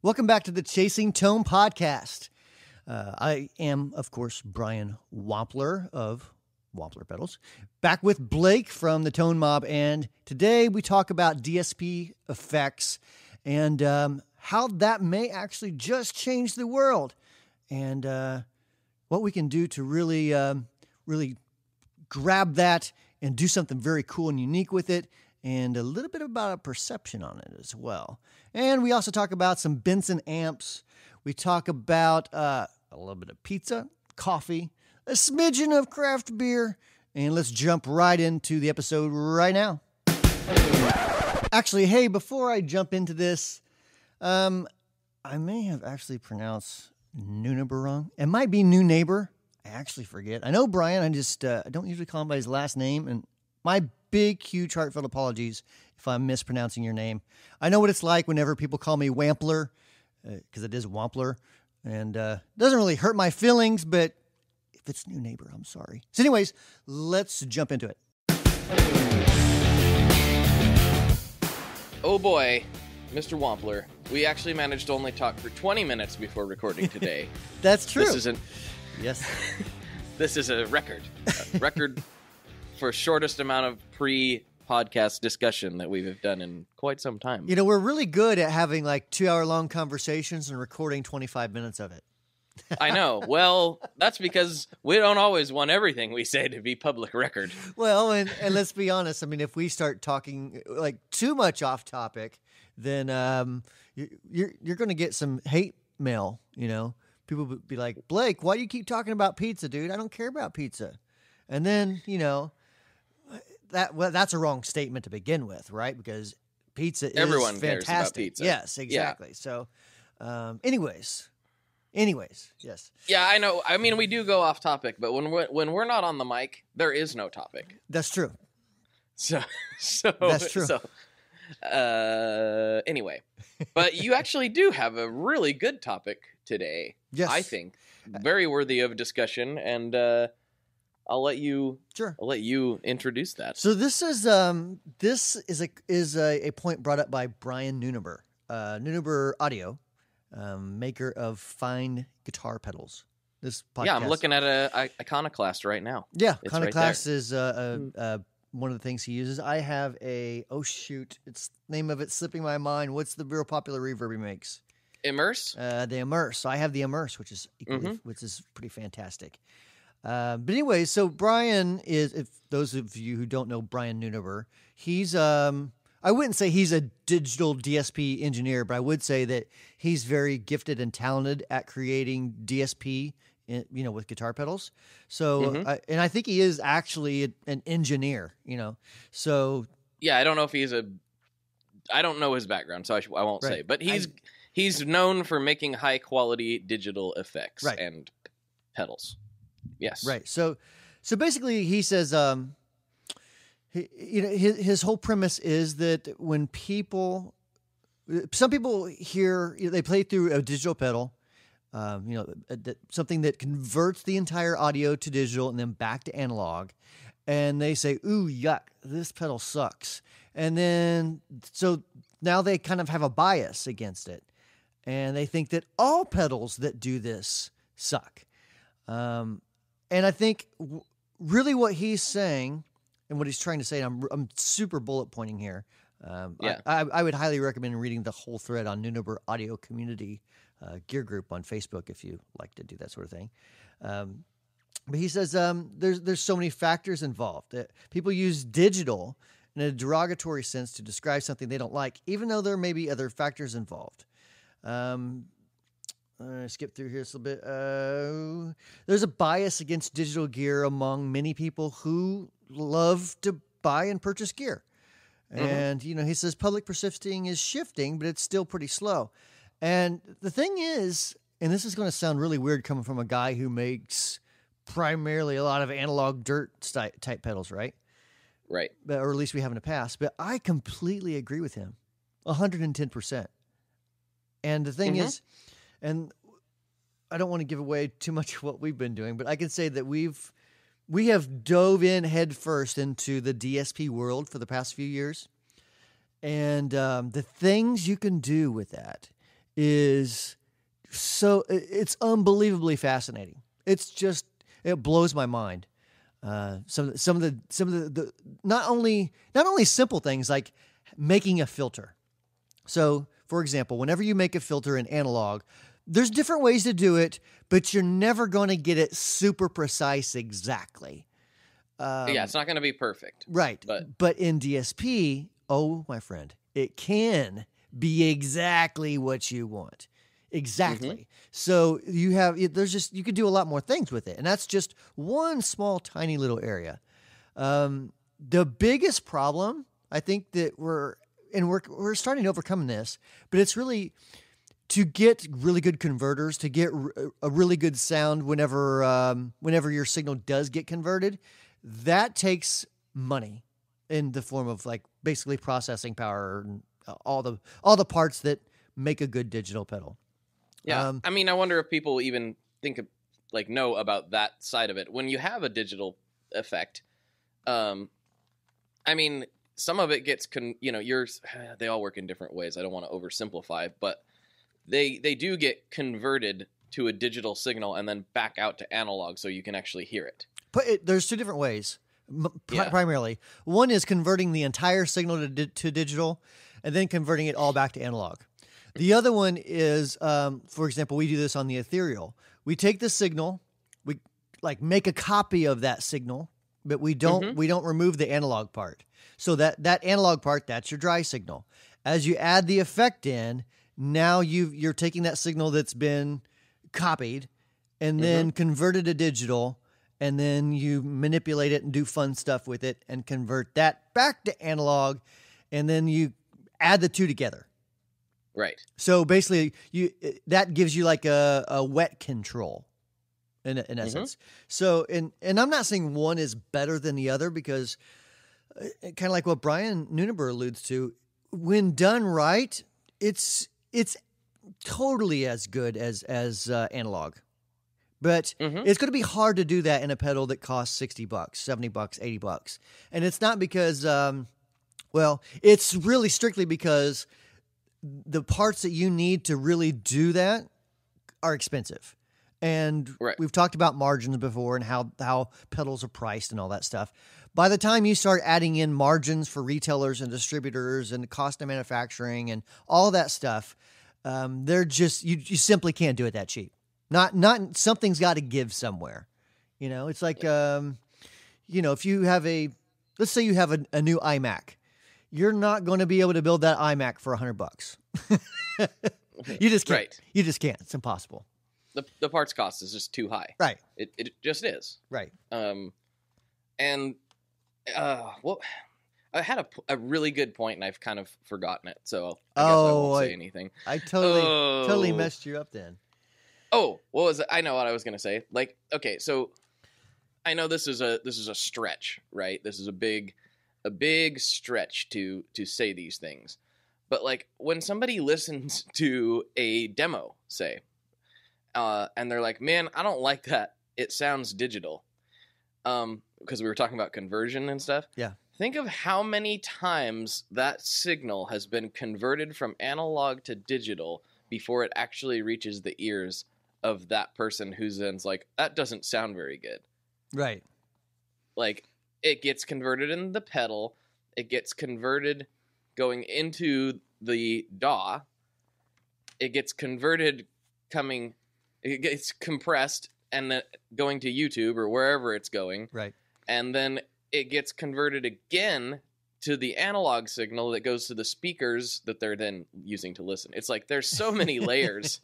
Welcome back to the Chasing Tone podcast. I am, of course, Brian Wampler of Wampler Pedals, back with Blake from the Tone Mob, and today we talk about DSP effects and how that may actually just change the world, and what we can do to really grab that and do something very cool and unique with it, and a little bit about a perception on it as well. And we also talk about some Benson amps. We talk about a little bit of pizza, coffee, a smidgen of craft beer, and let's jump right into the episode right now. Actually, hey, before I jump into this, I may have actually pronounced Neunaber wrong. It might be Neunaber. I actually forget. I know Brian. I just I don't usually call him by his last name, and my big, huge, heartfelt apologies if I'm mispronouncing your name. I know what it's like whenever people call me Wampler, because it is Wampler, and it doesn't really hurt my feelings, but if it's Neunaber, I'm sorry. So anyways, let's jump into it. Oh boy, Mr. Wampler, we actually managed to only talk for 20 minutes before recording today. That's true. Yes. This is a record. A record for shortest amount of pre-podcast discussion that we've done in quite some time. You know, we're really good at having like 2-hour-long conversations and recording 25 minutes of it. I know. Well, that's because we don't always want everything we say to be public record. Well, and let's be honest. I mean, if we start talking like too much off topic, then you're going to get some hate mail, you know. People would be like, Blake, why do you keep talking about pizza, dude? I don't care about pizza. And then, you know, that's a wrong statement to begin with, right? Because pizza is Everyone fantastic. cares about pizza. Yes, exactly. Yeah. So, anyways, yes. Yeah, I know. I mean, we do go off topic, but when we're not on the mic, there is no topic. That's true. So that's true. Anyway, but you actually do have a really good topic today. Yes, I think very worthy of discussion, and I'll let you introduce that. So this is a point brought up by Brian Neunaber, Neunaber Audio, maker of fine guitar pedals. This podcast. Yeah, I'm looking at a Iconoclast right now. Yeah, it's Iconoclast right is one of the things he uses. I have it's name of it slipping my mind. What's the real popular reverb he makes? Immerse? The Immerse. So I have the Immerse, which is which is pretty fantastic. But anyway, so Brian is, if those of you who don't know Brian Neunaber, he's I wouldn't say he's a digital DSP engineer, but I would say that he's very gifted and talented at creating DSP, you know, with guitar pedals. So, and I think he is actually an engineer, you know. So yeah, I don't know if I don't know his background, so I won't say. But he's known for making high quality digital effects and pedals. Yes. Right. So basically, he says, his whole premise is that when some people hear, they play through a digital pedal, something that converts the entire audio to digital and then back to analog, and they say, "Ooh, yuck, this pedal sucks." And then, so now they kind of have a bias against it, and they think that all pedals that do this suck. And I think really what he's saying and what he's trying to say, and I'm super bullet pointing here. I would highly recommend reading the whole thread on Neunaber Audio Community Gear Group on Facebook if you like to do that sort of thing. But he says there's so many factors involved. That people use digital in a derogatory sense to describe something they don't like, even though there may be other factors involved. Skip through here a little bit. There's a bias against digital gear among many people who love to buy and purchase gear. And, you know, he says public perception is shifting, but it's still pretty slow. And the thing is, and this is going to sound really weird coming from a guy who makes primarily a lot of analog dirt type pedals, right? Right. Or at least we have in the past. But I completely agree with him. 110%. And the thing is, and I don't want to give away too much of what we've been doing, but I can say that we have dove in head first into the DSP world for the past few years. And the things you can do with that is it's unbelievably fascinating. It blows my mind. Some of the not only simple things like making a filter. So, for example, whenever you make a filter in analog, there's different ways to do it, but you're never going to get it super precise exactly. It's not going to be perfect. Right. But in DSP, oh, my friend, it can be exactly what you want. Exactly. Mm-hmm. So you could do a lot more things with it. And that's just one small, tiny little area. The biggest problem, I think that we're starting to overcome this, but it's really to get really good converters, to get a really good sound whenever your signal does get converted, that takes money in the form of like basically processing power and all the parts that make a good digital pedal. Yeah. I wonder if people even know about that side of it. When you have a digital effect, some of it gets, they all work in different ways. I don't want to oversimplify, but they do get converted to a digital signal and then back out to analog so you can actually hear it. But there's two different ways, primarily. One is converting the entire signal to digital and then converting it all back to analog. The other one is, for example, we do this on the ethereal. We take the signal, we make a copy of that signal, but we don't remove the analog part. So that analog part, that's your dry signal. As you add the effect in, now you're taking that signal that's been copied and then converted to digital, and then you manipulate it and do fun stuff with it and convert that back to analog, and then you add the two together. Right. So basically, that gives you like a wet control, in essence. So, and I'm not saying one is better than the other, because kind of like what Brian Neunaber alludes to, when done right, it's totally as good as analog. But it's going to be hard to do that in a pedal that costs $60, $70, $80. And it's not because, it's really strictly because the parts that you need to really do that are expensive. And we've talked about margins before and how pedals are priced and all that stuff. By the time you start adding in margins for retailers and distributors and the cost of manufacturing and all that stuff, they're just, you simply can't do it that cheap. Not something's got to give somewhere. It's like, if you have let's say you have a new iMac. You're not going to be able to build that iMac for $100. You just can't. Right. You just can't. It's impossible. The parts cost is just too high. Right. It just is. Right. I had a really good point and I've kind of forgotten it, so I guess I won't say anything. I totally messed you up then. Oh, what was it? I know what I was going to say. Okay, so I know this is a stretch, right? This is a big stretch to say these things. But when somebody listens to a demo, say, and they're like, "Man, I don't like that. It sounds digital." Because we were talking about conversion and stuff. Yeah. Think of how many times that signal has been converted from analog to digital before it actually reaches the ears of that person who's then's like, "That doesn't sound very good." Right. It gets converted in the pedal. It gets converted going into the DAW. It gets converted it gets compressed and then going to YouTube or wherever it's going. Right. And then it gets converted again to the analog signal that goes to the speakers that they're then using to listen. It's like there's so many layers.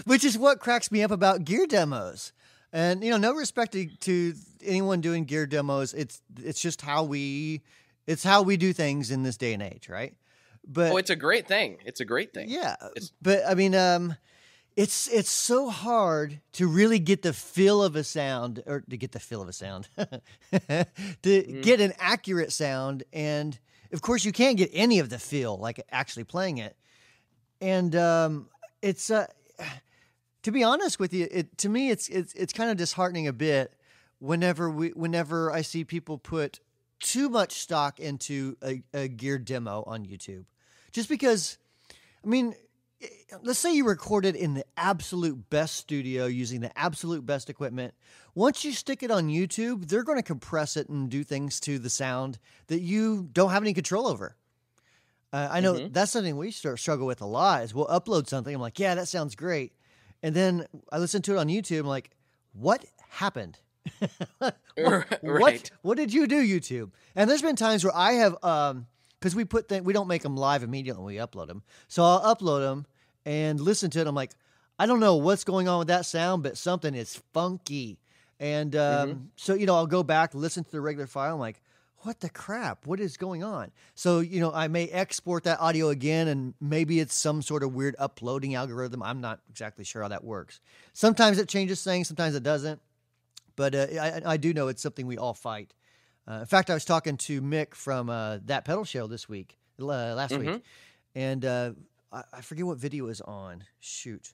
Which is what cracks me up about gear demos. And, no respect to anyone doing gear demos. It's just how we do things in this day and age, right? But it's a great thing. It's a great thing. Yeah. But it's so hard to really get the feel of a sound, or to get the feel of a sound, get an accurate sound. And of course you can't get any of the feel like actually playing it. And it's to be honest with you, to me it's kind of disheartening a bit whenever I see people put too much stock into a gear demo on YouTube, just because, let's say you recorded in the absolute best studio using the absolute best equipment. Once you stick it on YouTube, they're going to compress it and do things to the sound that you don't have any control over. I know that's something we struggle with a lot is we'll upload something. I'm like, yeah, that sounds great. And then I listen to it on YouTube. I'm like, what happened? What did you do, YouTube? And there's been times where I have, because we don't make them live immediately when we upload them. So I'll upload them and listen to it. I'm like, I don't know what's going on with that sound, but something is funky. And so, I'll go back, listen to the regular file. I'm like, what the crap? What is going on? So, I may export that audio again, and maybe it's some sort of weird uploading algorithm. I'm not exactly sure how that works. Sometimes it changes things, sometimes it doesn't. But I do know it's something we all fight. In fact, I was talking to Mick from That Pedal Show last week, and I forget what video it was on. Shoot.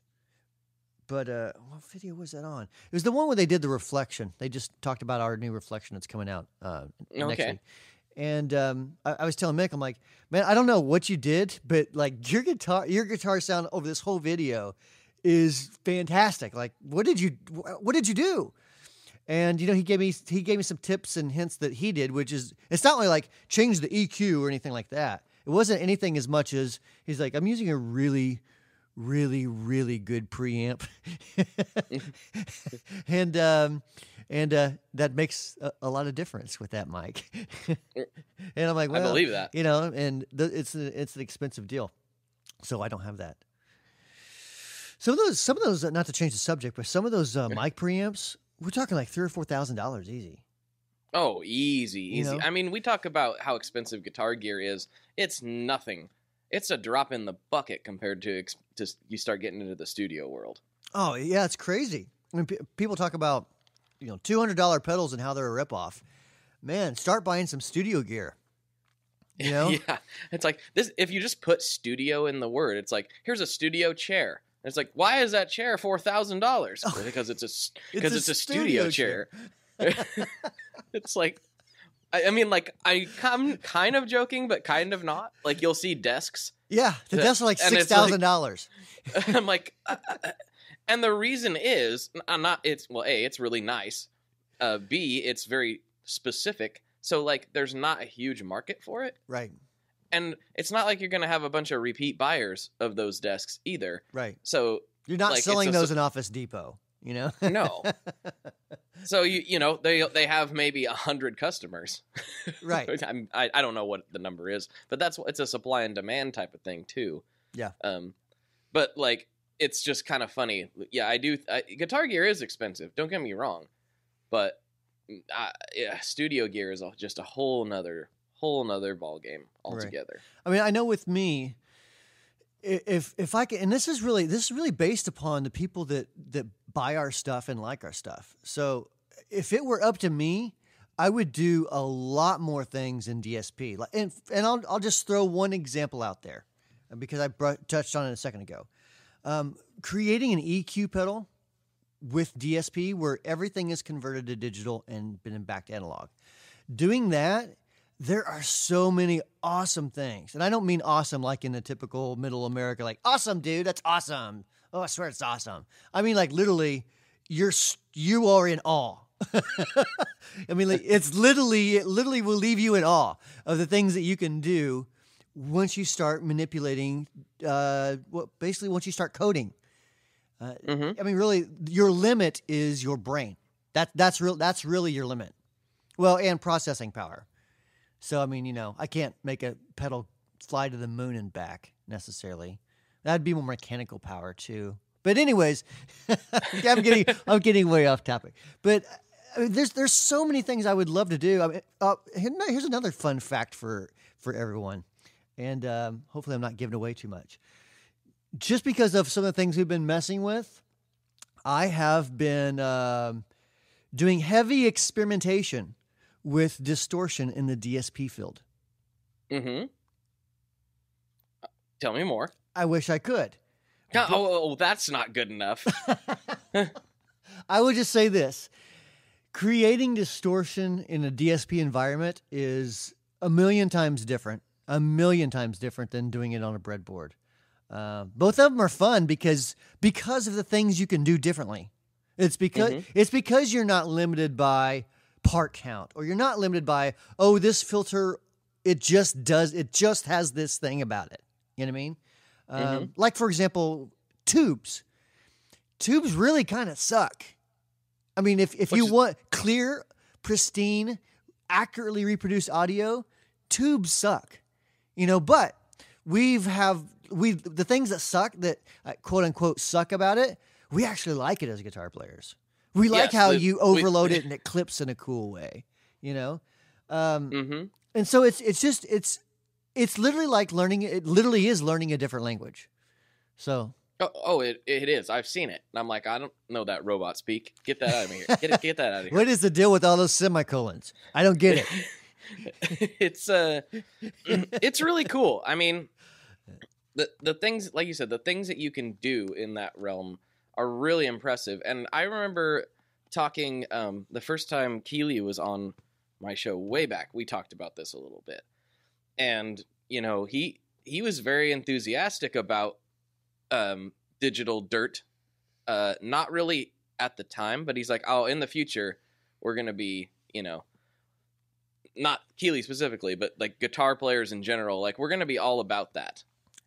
But what video was that on? It was the one where they did the reflection. They just talked about our new reflection that's coming out next week. And I was telling Mick, I'm like, man, I don't know what you did, but like your guitar sound over this whole video is fantastic. Like, what did you do? And he gave me some tips and hints that he did, which is it's not only like change the EQ or anything like that. It wasn't anything as much as he's like, I'm using a really, really, really good preamp, and that makes a lot of difference with that mic. And I'm like, well, I believe that, and it's an expensive deal, so I don't have that. Some of those, not to change the subject, but some of those mic preamps. We're talking like $3,000 or $4,000 easy. Oh, easy. I mean, we talk about how expensive guitar gear is. It's nothing. It's a drop in the bucket compared to you start getting into the studio world. Oh yeah, it's crazy. I mean, people talk about $200 pedals and how they're a ripoff. Man, start buying some studio gear. Yeah, it's like this. If you just put studio in the word, it's like here's a studio chair. It's like, why is that chair $4,000? Oh, because it's a studio chair. It's like, I mean, like I'm kind of joking, but kind of not. Like you'll see desks. Yeah, the desks are like $6,000. I'm like, and the reason is it's really nice. B, it's very specific. So like, there's not a huge market for it. Right. And it's not like you're going to have a bunch of repeat buyers of those desks either. Right. So you're not selling those in Office Depot, No. So they have maybe 100 customers. Right. I don't know what the number is, but it's a supply and demand type of thing too. Yeah. But like it's just kind of funny. Yeah, guitar gear is expensive. Don't get me wrong, but studio gear is just a whole nother ball game altogether. Right. I mean, I know with me, if I can, and this is really based upon the people that buy our stuff and like our stuff. So if it were up to me, I would do a lot more things in DSP. And I'll just throw one example out there because I touched on it a second ago. Creating an EQ pedal with DSP where everything is converted to digital and been back to analog. Doing that, there are so many awesome things. And I don't mean awesome like in the typical middle America, like, awesome, dude, that's awesome. Oh, I swear it's awesome. I mean, like, literally, you are in awe. I mean, like, it literally will leave you in awe of the things that you can do once you start manipulating, basically once you start coding. I mean, really, your limit is your brain. That's really your limit. Well, and processing power. So, I mean, I can't make a pedal fly to the moon and back necessarily. That'd be more mechanical power too. But anyways, I'm getting way off topic. But there's so many things I would love to do. I mean, here's another fun fact for everyone, and hopefully I'm not giving away too much. Just because of some of the things we've been messing with, I have been doing heavy experimentation with distortion in the DSP field. Mm-hmm. Tell me more. I wish I could. Oh, that's not good enough. I would just say this. Creating distortion in a DSP environment is a million times different than doing it on a breadboard. Both of them are fun because of the things you can do differently. It's because you're not limited by part count, or you're not limited by, oh, this filter, it just has this thing about it. You know what I mean? Like, for example, tubes. Tubes really kind of suck. I mean, if you want clear, pristine, accurately reproduced audio, tubes suck. But the things that suck, that quote unquote suck about it, we actually like it as guitar players. We like how you overload it and it clips in a cool way, And so it's literally like learning. It literally is learning a different language. So. It is. I've seen it. And I'm like, I don't know that robot speak. Get that out of here. Get that out of here. What is the deal with all those semicolons? I don't get it. It's really cool. I mean, the things, like you said, the things that you can do in that realm are really impressive. And I remember talking the first time Keely was on my show way back, we talked about this a little bit. And, he was very enthusiastic about digital dirt. Not really at the time, but he's like, oh, in the future, we're going to be, not Keely specifically, but like guitar players in general, like we're going to be all about that.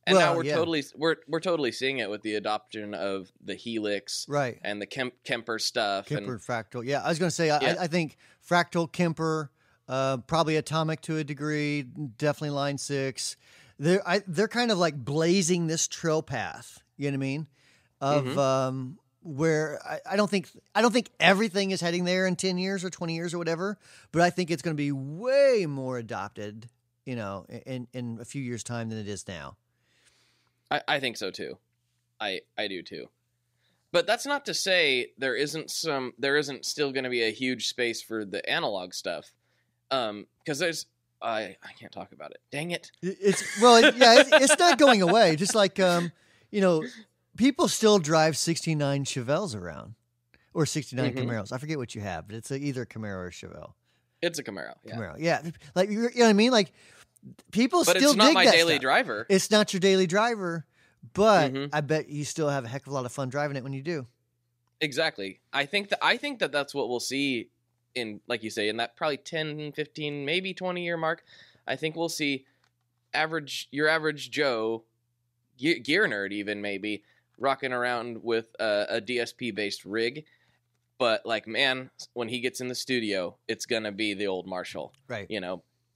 And now we're totally seeing it with the adoption of the Helix, right, and the Kemper stuff, Kemper Fractal. Yeah, I was going to say, I think Fractal, Kemper, probably Atomic to a degree, definitely Line 6. They're kind of like blazing this trail path. You know what I mean? Of where I don't think everything is heading there in 10 years or 20 years or whatever, but I think it's going to be way more adopted, in a few years' time than it is now. I think so too. I do too. But that's not to say there isn't still going to be a huge space for the analog stuff. Because there's I can't talk about it. Dang it. It's not going away. Just like people still drive 69 Chevelles around, or 69 Camaros. I forget what you have, but it's either a Camaro or a Chevelle. It's a Camaro. Yeah. Camaro. Yeah. Like, you know what I mean? Like, people but still dig that it's not my daily stuff. driver. It's not your daily driver, but I bet you still have a heck of a lot of fun driving it when you do. Exactly. I think that that's what we'll see in, like you say, in that probably 10, 15, maybe 20-year mark. I think we'll see your average Joe, gear nerd even maybe, rocking around with a DSP-based rig. But, like, man, when he gets in the studio, it's going to be the old Marshall. Right.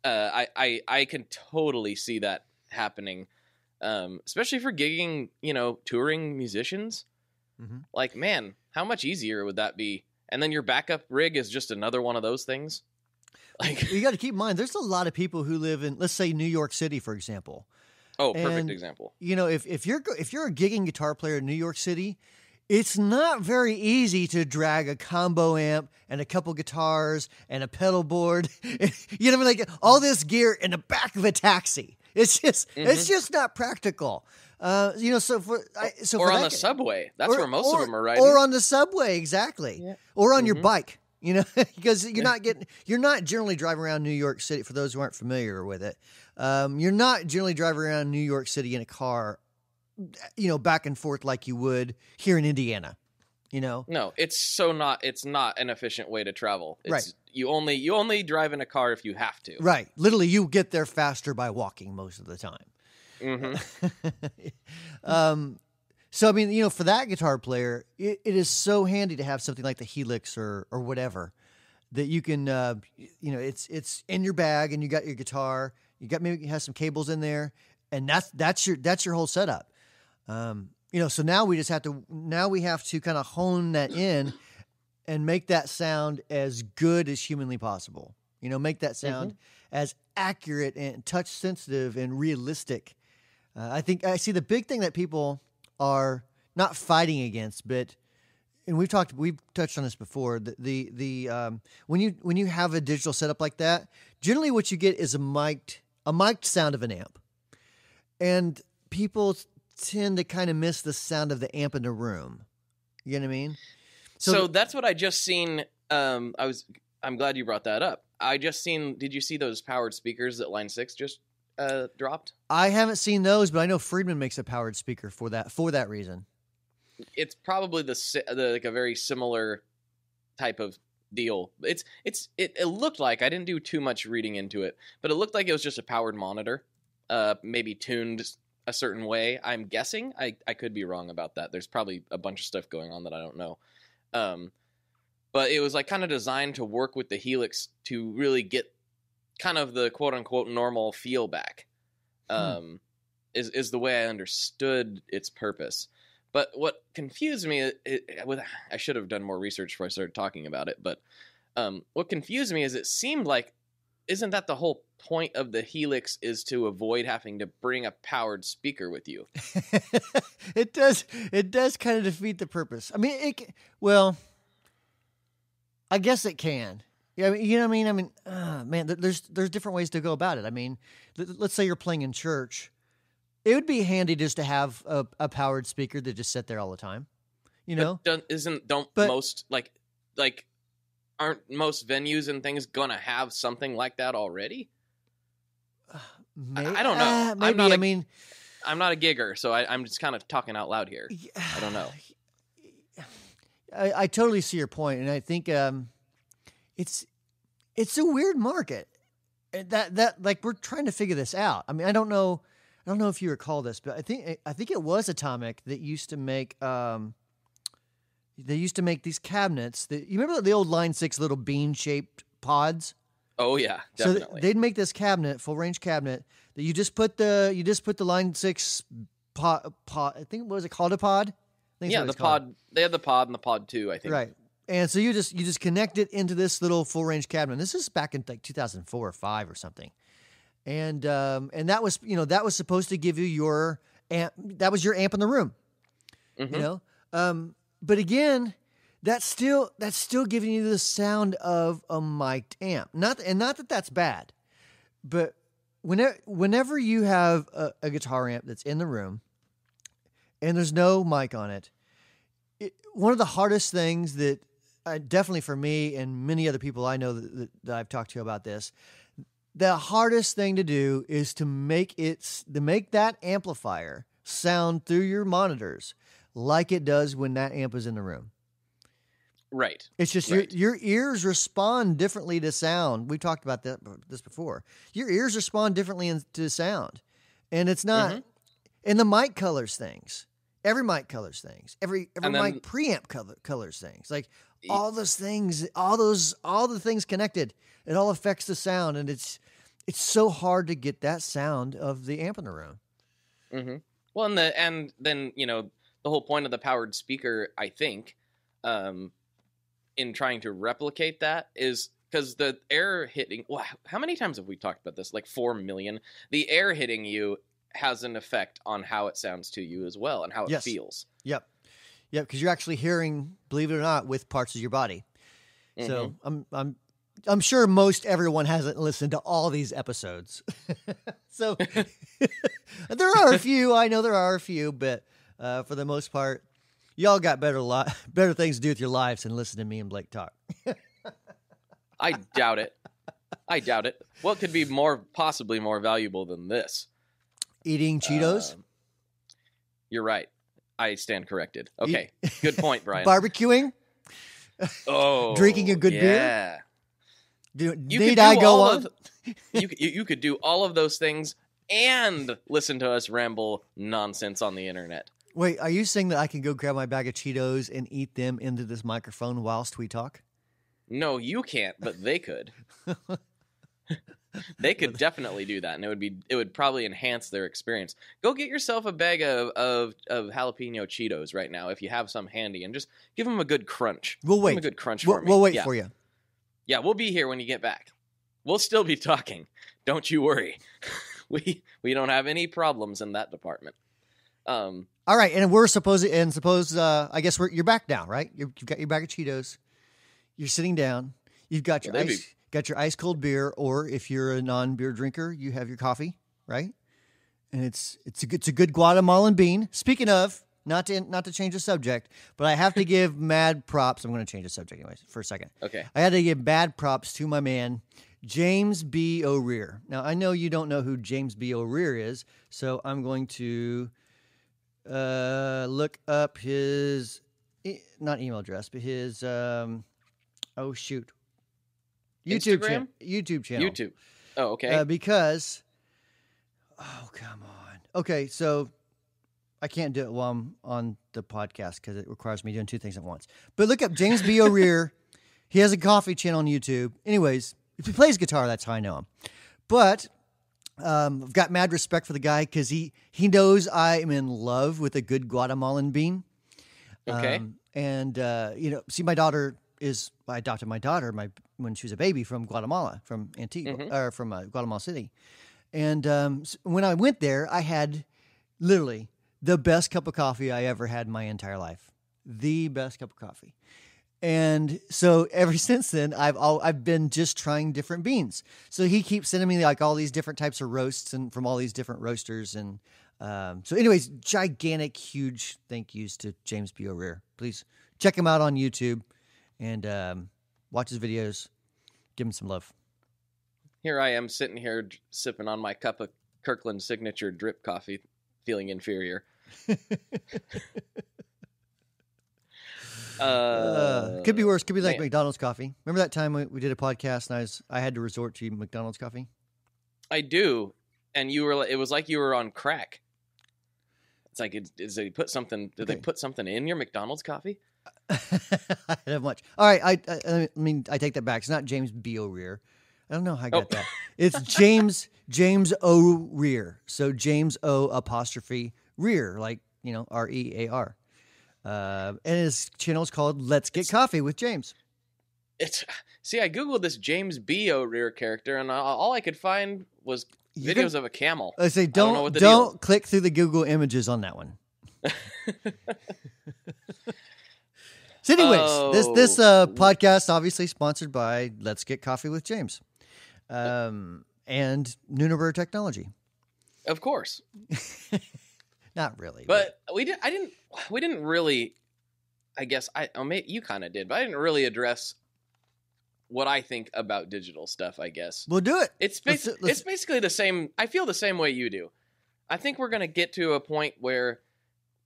I can totally see that happening, especially for gigging, touring musicians. Like, man, how much easier would that be? And then your backup rig is just another one of those things. Like, you got to keep in mind, there's a lot of people who live in, let's say, New York City, for example. Oh, perfect example. If you're a gigging guitar player in New York City, it's not very easy to drag a combo amp and a couple guitars and a pedal board, like all this gear in the back of a taxi. It's just not practical. Or on the subway. That's where most of them are riding. Or on the subway, exactly. Yeah. Or on your bike, because you're not generally driving around New York City. For those who aren't familiar with it, you're not generally driving around New York City in a car, back and forth like you would here in Indiana. No, it's not an efficient way to travel. Right. You only drive in a car if you have to. Right. Literally, you get there faster by walking most of the time. So, I mean, for that guitar player, it is so handy to have something like the Helix or whatever that you can, it's in your bag and you got your guitar, maybe you have some cables in there, and that's your whole setup. So now we have to kind of hone that in and make that sound as good as humanly possible. Make that sound as accurate and touch sensitive and realistic. I think I see the big thing that people are not fighting against, but, and we've touched on this before. When you have a digital setup like that, generally what you get is a mic'd sound of an amp, and people tend to kind of miss the sound of the amp in the room. You know what I mean? So that's what I just seen. I'm glad you brought that up. I just seen. Did you see those powered speakers that Line 6 just dropped? I haven't seen those, but I know Friedman makes a powered speaker for that reason. It's probably the like a very similar type of deal. It looked like, I didn't do too much reading into it, but it looked like it was just a powered monitor, maybe tuned a certain way. I'm guessing. I could be wrong about that. There's probably a bunch of stuff going on that I don't know. But it was like kind of designed to work with the Helix to really get kind of the quote unquote normal feel back. Is the way I understood its purpose. But what confused me, I should have done more research before I started talking about it, but what confused me is it seemed like, isn't that the whole point of the Helix, is to avoid having to bring a powered speaker with you? It does kind of defeat the purpose. I mean, I guess it can. Yeah, I mean, you know what I mean? Man, there's different ways to go about it. I mean, let's say you're playing in church. It would be handy just to have a powered speaker that just sit there all the time. You know? Most aren't most venues and things gonna have something like that already? I don't know. Maybe. I'm not a gigger, so I'm just kind of talking out loud here. I don't know. I totally see your point, and I think it's a weird market. That like, we're trying to figure this out. I mean, I don't know if you recall this, but I think it was Atomic that used to make these cabinets. You remember the old Line 6 little bean shaped pods? Oh yeah, definitely. So they'd make this cabinet, full range cabinet, that you just put the Line 6 pod. I think, what was it called, a pod? Yeah, the pod. They had the pod and the pod 2, I think. Right. And so you just connect it into this little full range cabinet. This is back in like 2004 or 5 or something. And that was, that was supposed to give you your amp. That was your amp in the room. Mm-hmm. But again, that's still giving you the sound of a mic'd amp. Not that that's bad, but whenever you have a guitar amp that's in the room and there's no mic on it, one of the hardest things that definitely for me and many other people I know that I've talked to about this, the hardest thing to do is to make that amplifier sound through your monitors like it does when that amp is in the room. Right. It's just right. Your ears respond differently to sound. We talked about this before. Your ears respond differently to sound, and it's not. Mm-hmm. And the mic colors things. Every mic colors things. Every mic preamp colors things. Like all those things, all the things connected. It all affects the sound, and it's so hard to get that sound of the amp in the room. Mm-hmm. Well, and then the whole point of the powered speaker, I think, in trying to replicate that is because the air hitting. Wow, how many times have we talked about this? Like 4 million. The air hitting you has an effect on how it sounds to you as well, and how it feels. Yep, because you're actually hearing, believe it or not, with parts of your body. Mm-hmm. So I'm sure most everyone hasn't listened to all these episodes. So there are a few. I know there are a few, but for the most part, y'all got better things to do with your lives than listen to me and Blake talk. I doubt it. What could be possibly more valuable than this? Eating Cheetos? You're right. I stand corrected. Okay. Good point, Brian. Barbecuing? Oh. Drinking a good beer? You could do all of those things and listen to us ramble nonsense on the internet. Wait, are you saying that I can go grab my bag of Cheetos and eat them into this microphone whilst we talk? No, you can't, but they could. They could definitely do that, and it would probably enhance their experience. Go get yourself a bag of jalapeno Cheetos right now if you have some handy, and just give them a good crunch. We'll wait. Give them a good crunch for me. We'll wait for you. Yeah, we'll be here when you get back. We'll still be talking. Don't you worry. We don't have any problems in that department. All right, and I guess you're back now, right? You've got your bag of Cheetos. You're sitting down. You've got your ice cold beer, or if you're a non-beer drinker, you have your coffee, right? And it's a good Guatemalan bean. Speaking of, not to change the subject, but I have to give mad props. I'm going to change the subject anyways for a second. Okay. I had to give bad props to my man James B. O'Rear. Now, I know you don't know who James B. O'Rear is, so I'm going to look up his, not email address, but his, oh, shoot. Instagram? YouTube channel. YouTube. Oh, okay. Because, oh, come on. Okay, so I can't do it while I'm on the podcast because it requires me doing two things at once. But look up James B. O'Rear. He has a coffee channel on YouTube. Anyways, if he plays guitar, that's how I know him. But I've got mad respect for the guy because he knows I am in love with a good Guatemalan bean. Okay. See, I adopted my daughter when she was a baby from Guatemala, from Antigua, or from Guatemala City. And when I went there, I had literally the best cup of coffee I ever had in my entire life. The best cup of coffee. And so ever since then, I've been just trying different beans. So he keeps sending me like all these different types of roasts and from all these different roasters. And so anyways, gigantic, huge thank yous to James B. O'Rear. Please check him out on YouTube and watch his videos. Give him some love. Here I am sitting here sipping on my cup of Kirkland Signature drip coffee, feeling inferior. Could be worse. Could be like man. McDonald's coffee. Remember that time we did a podcast and I had to resort to McDonald's coffee? I do. And it was like you were on crack. It's like, did they put something in your McDonald's coffee? I don't have much. All right. I mean, I take that back. It's not James B. O'Rear. I don't know how I got that. It's James O'Rear. So James O apostrophe Rear, like, REAR. And his channel is called Let's Get Coffee with James. I Googled this James B. O'Rear character, and all I could find was videos of a camel. I say, don't click through the Google images on that one. So anyways, this podcast obviously sponsored by Let's Get Coffee with James. And Neunaber Technology. Of course. Not really. But we didn't really, I guess, you kind of did, but I didn't really address what I think about digital stuff, I guess. We'll do it. It's basically the same. I feel the same way you do. I think we're going to get to a point where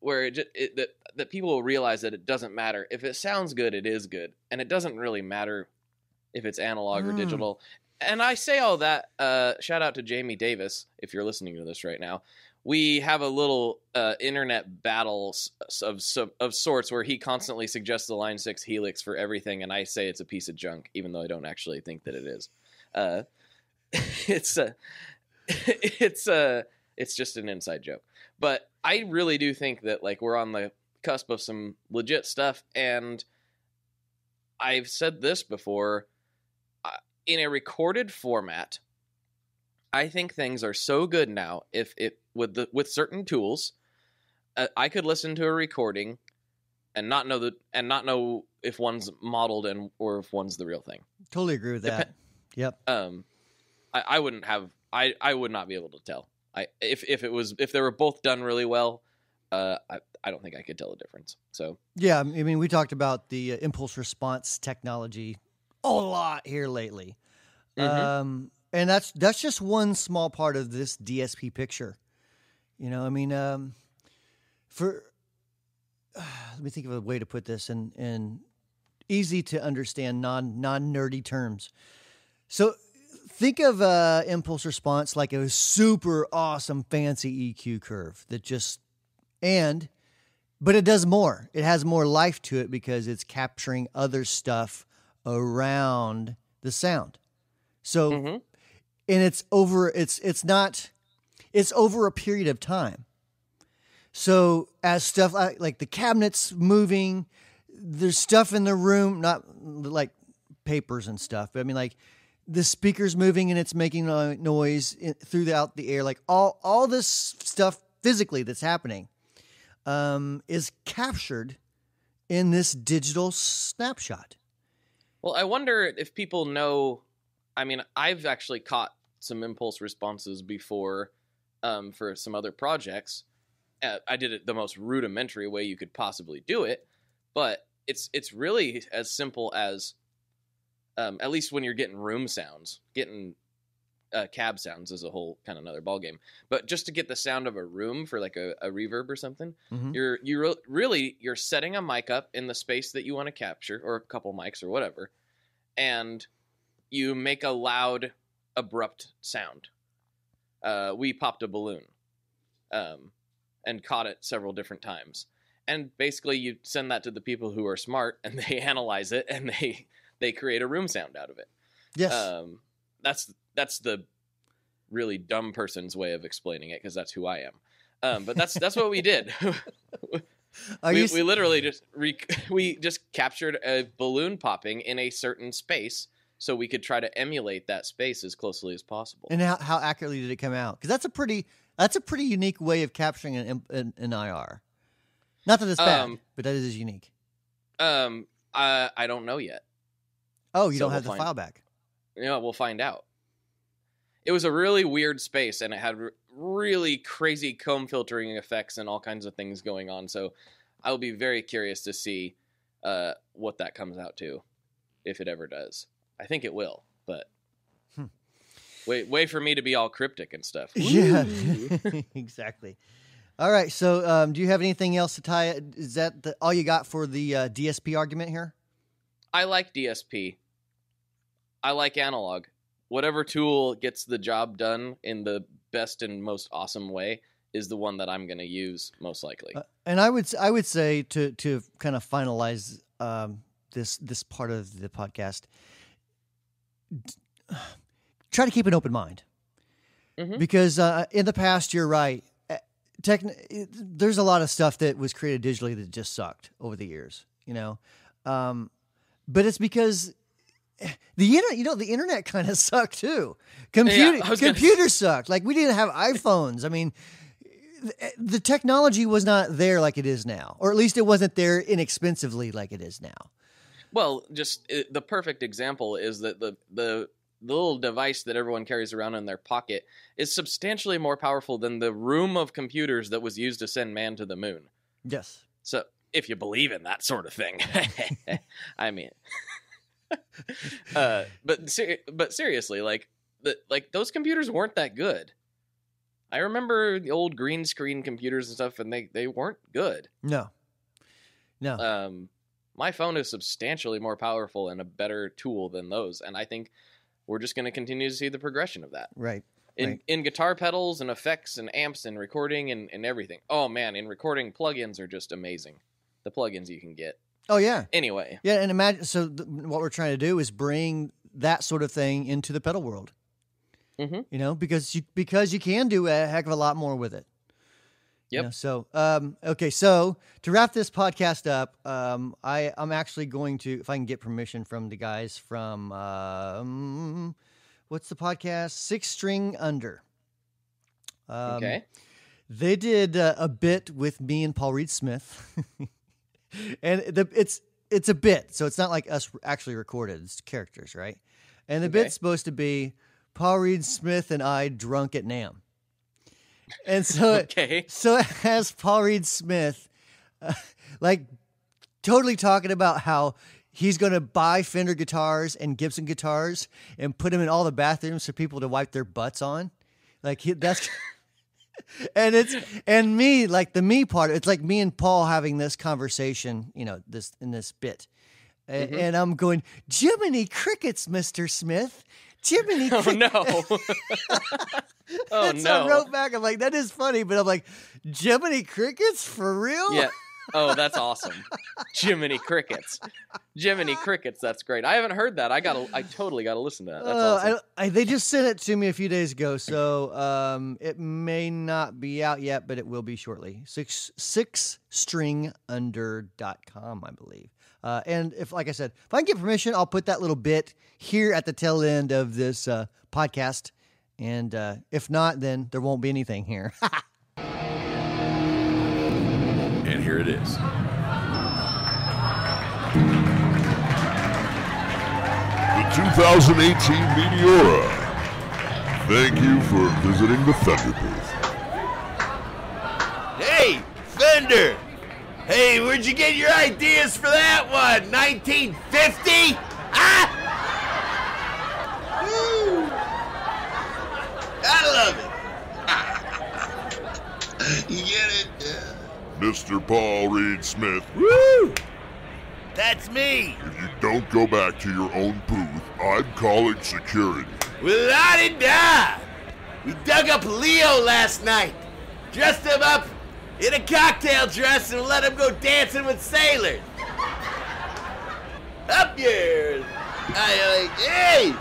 that people will realize that it doesn't matter. If it sounds good, it is good. And it doesn't really matter if it's analog or digital. And I say all that, shout out to Jamie Davis, if you're listening to this right now. We have a little internet battle of sorts where he constantly suggests the Line 6 Helix for everything, and I say it's a piece of junk, even though I don't actually think that it is. It's just an inside joke. But I really do think that we're on the cusp of some legit stuff, and I've said this before. In a recorded format, I think things are so good now. With certain tools, I could listen to a recording and not know if one's modeled or if one's the real thing. Totally agree with that. Yep. I would not be able to tell. If they were both done really well, I don't think I could tell the difference. So yeah, I mean, we talked about the impulse response technology a lot here let and that's just one small part of this DSP picture. Let me think of a way to put this in easy to understand, non-nerdy terms. So think of impulse response like a super awesome fancy EQ curve that but it does more. It has more life to it because it's capturing other stuff around the sound. So, and it's over a period of time. So as stuff like the cabinets moving, there's stuff in the room, not like papers and stuff, but I mean like the speaker's moving and it's making noise throughout the air. Like all this stuff physically that's happening is captured in this digital snapshot. Well, I wonder if people know. I mean, I've actually caught some impulse responses before for some other projects. I did it the most rudimentary way you could possibly do it, but it's really as simple as At least when you're getting room sounds, getting cab sounds is a whole kind of another ballgame. But just to get the sound of a room for like a reverb or something, you're setting a mic up in the space that you want to capture, or a couple mics or whatever, and you make a loud, abrupt sound. We popped a balloon and caught it several different times. And basically you send that to the people who are smart, and they analyze it, and they create a room sound out of it. Yes. That's the really dumb person's way of explaining it, because that's who I am. But that's what we did. We literally just captured a balloon popping in a certain space, so we could try to emulate that space as closely as possible. And how accurately did it come out? Because that's a pretty unique way of capturing an IR. Not that it's bad, but that is unique. I don't know yet. Oh, you don't have the file back. Yeah, we'll find out. It was a really weird space, and it had really crazy comb filtering effects and all kinds of things going on. So I'll be very curious to see what that comes out to, if it ever does. I think it will, but wait for me to be all cryptic and stuff. Yeah, exactly. All right, so do you have anything else to tie it? Is that all you got for the DSP argument here? I like DSP. I like analog. Whatever tool gets the job done in the best and most awesome way is the one that I'm going to use most likely. And I would say to kind of finalize this part of the podcast, try to keep an open mind, because in the past, you're right. There's a lot of stuff that was created digitally that just sucked over the years, but it's because the internet kind of sucked too. Computers sucked. Like, we didn't have iPhones. I mean, the technology was not there like it is now, or at least it wasn't there inexpensively like it is now. Well, just the perfect example is that the little device that everyone carries around in their pocket is substantially more powerful than the room of computers that was used to send man to the moon. Yes. So if you believe in that sort of thing, I mean, but seriously, like those computers weren't that good. I remember the old green screen computers and stuff, and they weren't good. No. My phone is substantially more powerful and a better tool than those, and I think we're just going to continue to see the progression of that. Right. In guitar pedals and effects and amps and recording and everything. Oh man, in recording, plugins are just amazing. The plugins you can get. Oh yeah. Anyway. Yeah, and imagine. So what we're trying to do is bring that sort of thing into the pedal world. Mm-hmm. Because you can do a heck of a lot more with it. Yep. So okay. So to wrap this podcast up, I'm actually going to, if I can get permission from the guys from what's the podcast? 6 String Under. Okay. They did a bit with me and Paul Reed Smith, and it's a bit, so it's not like us actually recorded. It's characters, right? And the bit's supposed to be Paul Reed Smith and I drunk at NAMM. And so, so it has Paul Reed Smith, totally talking about how he's going to buy Fender guitars and Gibson guitars and put them in all the bathrooms for people to wipe their butts on. That's, and me, like the me part, it's like me and Paul having this conversation, in this bit. And I'm going, Jiminy Crickets, Mr. Smith. Jiminy Crickets. Oh, no. Oh, and so I wrote back, I'm like, that is funny, but I'm like, Jiminy Crickets? For real? Yeah. Oh, that's awesome. Jiminy Crickets. Jiminy Crickets, that's great. I haven't heard that. I totally got to listen to that. That's awesome. They just sent it to me a few days ago, so it may not be out yet, but it will be shortly. 6stringunder.com, I believe. And like I said, if I can get permission, I'll put that little bit here at the tail end of this podcast. And if not, then there won't be anything here. And here it is. The 2018 Meteora. Thank you for visiting the Fender booth. Hey, Fender! Hey, where'd you get your ideas for that one? 1950? Ah! You get it? Mr. Paul Reed Smith, Woo! That's me. if you don't go back to your own booth, I'm calling security. Well, la-di-da! We dug up Leo last night, dressed him up in a cocktail dress and let him go dancing with sailors. Up yours! Hey,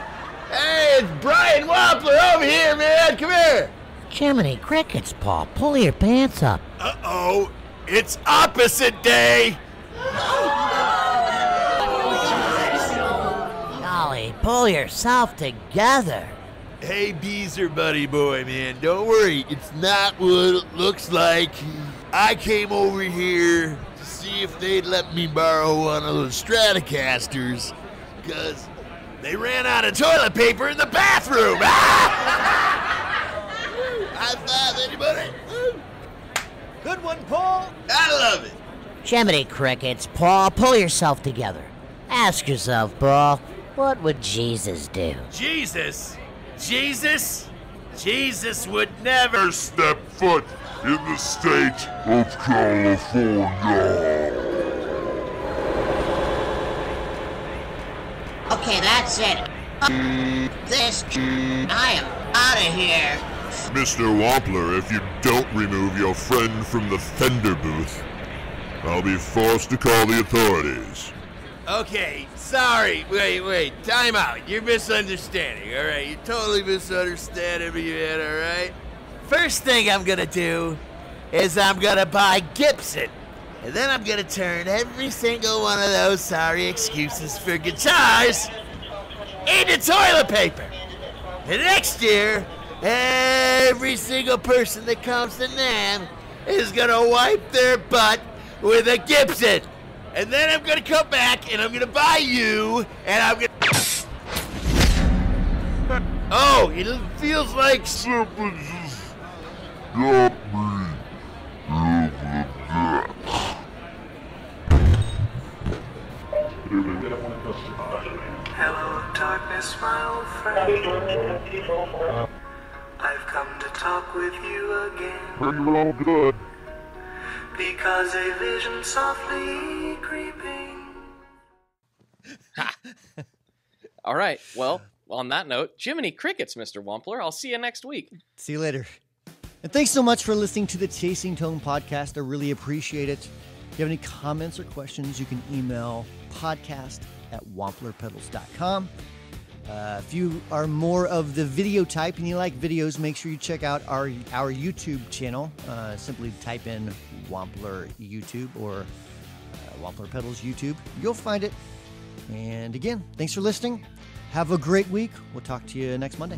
it's Brian Wampler over here, man. Come here. Jiminy Crickets, Paul. Pull your pants up. Uh-oh, it's opposite day. Golly, pull yourself together. Hey, Beezer, buddy boy, man, don't worry. It's not what it looks like. I came over here to see if they'd let me borrow one of those Stratocasters, because they ran out of toilet paper in the bathroom. High five, anybody? Good one, Paul. I love it. Jiminy Crickets, Paul. Pull yourself together. Ask yourself, Paul, what would Jesus do? Jesus? Jesus would never. Step foot in the state of California. Okay, that's it. I am out of here. Mr. Wampler, if you don't remove your friend from the Fender booth, I'll be forced to call the authorities. Okay, sorry. Wait. Time out. You're misunderstanding, all right? You're totally misunderstanding me, man, all right? First thing I'm gonna do is I'm gonna buy Gibson. And then I'm gonna turn every single one of those sorry excuses for guitars into toilet paper. And next year, every single person that comes to NAMM is gonna wipe their butt with a Gibson. And then I'm gonna come back and I'm gonna buy you and I'm gonna... Oh, it feels like... Simply just stop me in the neck. Hello, darkness, my old friend. I've come to talk with you again. You're all good. Because a vision softly creeping. All right. Well, on that note, Jiminy Crickets, Mr. Wampler. I'll see you next week. See you later. And thanks so much for listening to the Chasing Tone podcast. I really appreciate it. If you have any comments or questions, you can email podcast@wamplerpedals.com. If you are more of the video type and you like videos, make sure you check out our YouTube channel. Simply type in Wampler YouTube or Wampler Pedals YouTube. You'll find it. And again, thanks for listening. Have a great week. We'll talk to you next Monday.